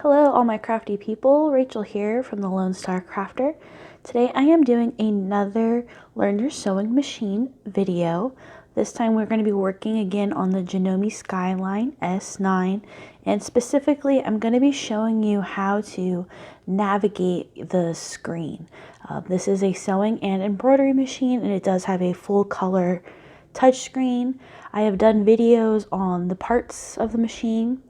Hello all my crafty people, Rachel here from the Lone Star Crafter. Today I am doing another Learn Your Sewing Machine video. This time we're going to be working again on the Janome Skyline S9, and specifically I'm going to be showing you how to navigate the screen. This is a sewing and embroidery machine, and it does have a full color touchscreen. I have done videos on the parts of the machine,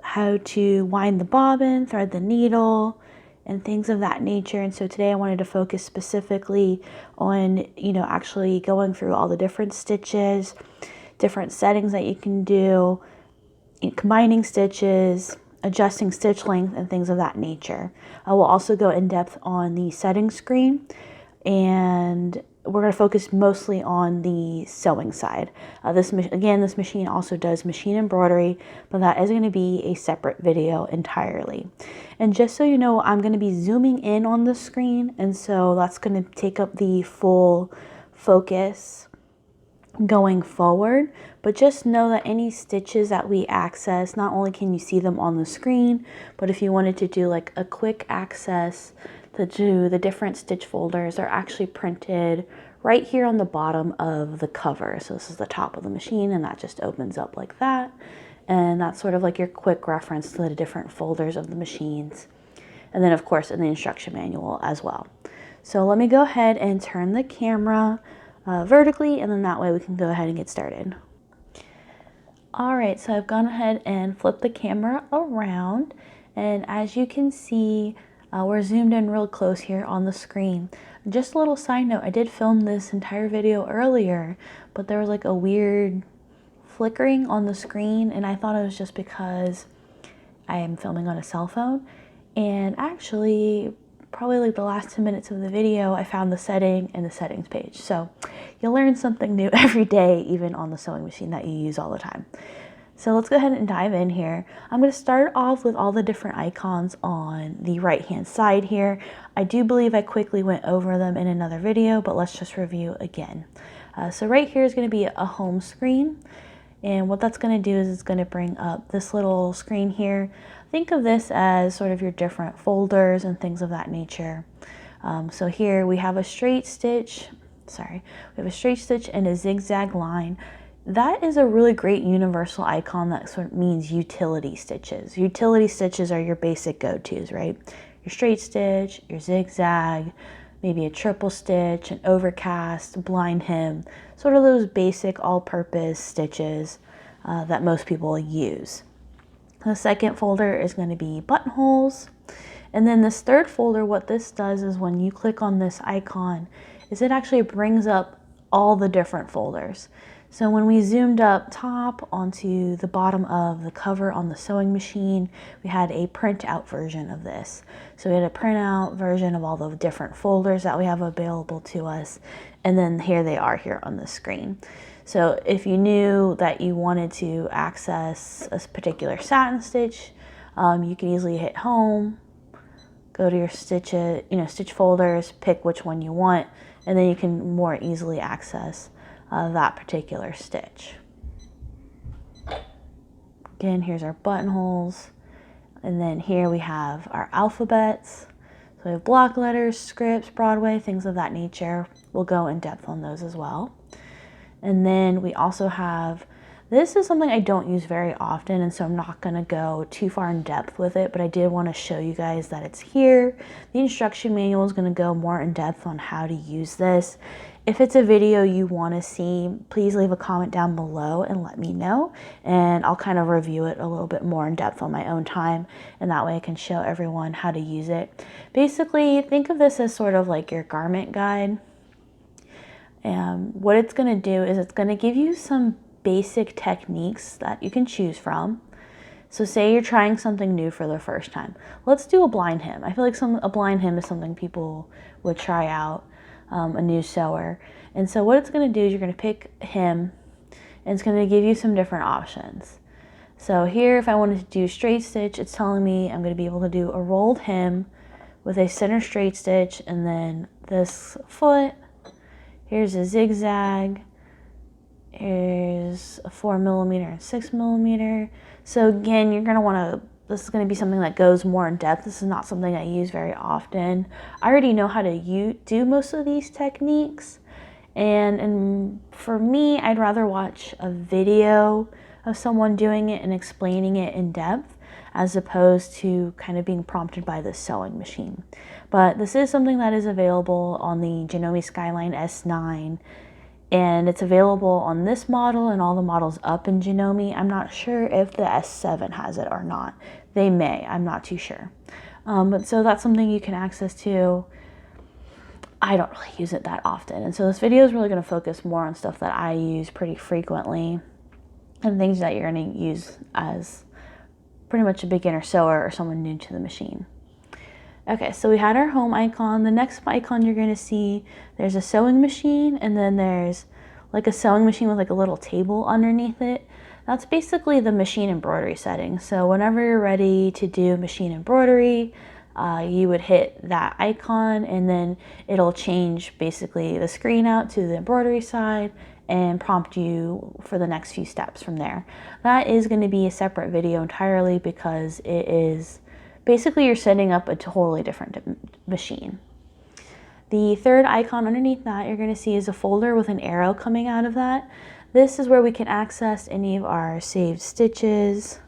how to wind the bobbin, thread the needle, and things of that nature. And so today I wanted to focus specifically on, actually going through all the different stitches, different settings that you can do, combining stitches, adjusting stitch length, and things of that nature. I will also go in depth on the setting screen, and we're going to focus mostly on the sewing side. This machine also does machine embroidery, but that is going to be a separate video entirely. And just so you know, I'm going to be zooming in on the screen, and so that's going to take up the full focus going forward. But just know that any stitches that we access, not only can you see them on the screen, but if you wanted to do like a quick access to do the different stitch folders, are actually printed right here on the bottom of the cover. So this is the top of the machine, and that just opens up like that. And that's sort of like your quick reference to the different folders of the machines. And then of course in the instruction manual as well. So let me go ahead and turn the camera vertically, and then that way we can go ahead and get started. All right, so I've gone ahead and flipped the camera around, and as you can see, we're zoomed in real close here on the screen. Just a little side note, I did film this entire video earlier, but there was like a weird flickering on the screen, and I thought it was just because I am filming on a cell phone. And actually, probably like the last 10 minutes of the video, I found the setting in the settings page. So you'll learn something new every day, even on the sewing machine that you use all the time. So let's go ahead and dive in here. I'm going to start off with all the different icons on the right hand side here. I do believe I quickly went over them in another video, but let's just review again. So right here is going to be a home screen, and what that's going to do is it's going to bring up this little screen here. Think of this as sort of your different folders and things of that nature. So here we have a straight stitch, and a zigzag line. That is a really great universal icon that sort of means utility stitches. Utility stitches are your basic go-tos, right? Your straight stitch, your zigzag, maybe a triple stitch, an overcast, blind hem, sort of those basic all-purpose stitches that most people use. The second folder is going to be buttonholes. And then this third folder, what this does is when you click on this icon, is it actually brings up all the different folders. So when we zoomed up top onto the bottom of the cover on the sewing machine, we had a printout version of this. So we had a printout version of all the different folders that we have available to us. And then here they are here on the screen. So if you knew that you wanted to access a particular satin stitch, you can easily hit home, go to your stitch folders, pick which one you want, and then you can more easily access that particular stitch. Again, here's our buttonholes, and then here we have our alphabets. So we have block letters, scripts, Broadway, things of that nature. We'll go in depth on those as well. And then we also have, this is something I don't use very often, and so I'm not going to go too far in depth with it, but I did want to show you guys that it's here. The instruction manual is going to go more in depth on how to use this. If it's a video you want to see, please leave a comment down below and let me know, and I'll kind of review it a little bit more in depth on my own time, and that way I can show everyone how to use it. Basically, think of this as sort of like your garment guide. And what it's going to do is it's going to give you some basic techniques that you can choose from. So say you're trying something new for the first time. Let's do a blind hem. I feel like a blind hem is something people would try out, a new sewer. And so what it's going to do is you're going to pick hem, and it's going to give you some different options. So here, if I wanted to do straight stitch, it's telling me I'm going to be able to do a rolled hem with a center straight stitch, and then this foot. Here's a zigzag. Here's a 4mm and 6mm. So again, you're going to want to this is going to be something that goes more in depth. This is not something I use very often. I already know how to do most of these techniques. And for me, I'd rather watch a video of someone doing it and explaining it in depth as opposed to kind of being prompted by the sewing machine. But this is something that is available on the Janome Skyline S9, and it's available on this model and all the models up in Janome. I'm not sure if the S7 has it or not. They may, I'm not too sure. But so that's something you can access to. I don't really use it that often. And so this video is really going to focus more on stuff that I use pretty frequently and things that you're going to use as pretty much a beginner sewer or someone new to the machine. Okay, so we had our home icon. The next icon you're going to see, there's a sewing machine, and then there's like a sewing machine with like a little table underneath it. That's basically the machine embroidery setting. So whenever you're ready to do machine embroidery, you would hit that icon, and then it'll change basically the screen out to the embroidery side and prompt you for the next few steps from there. That is going to be a separate video entirely because it is basically you're setting up a totally different machine. The third icon underneath that you're going to see is a folder with an arrow coming out of that. This is where we can access any of our saved stitches,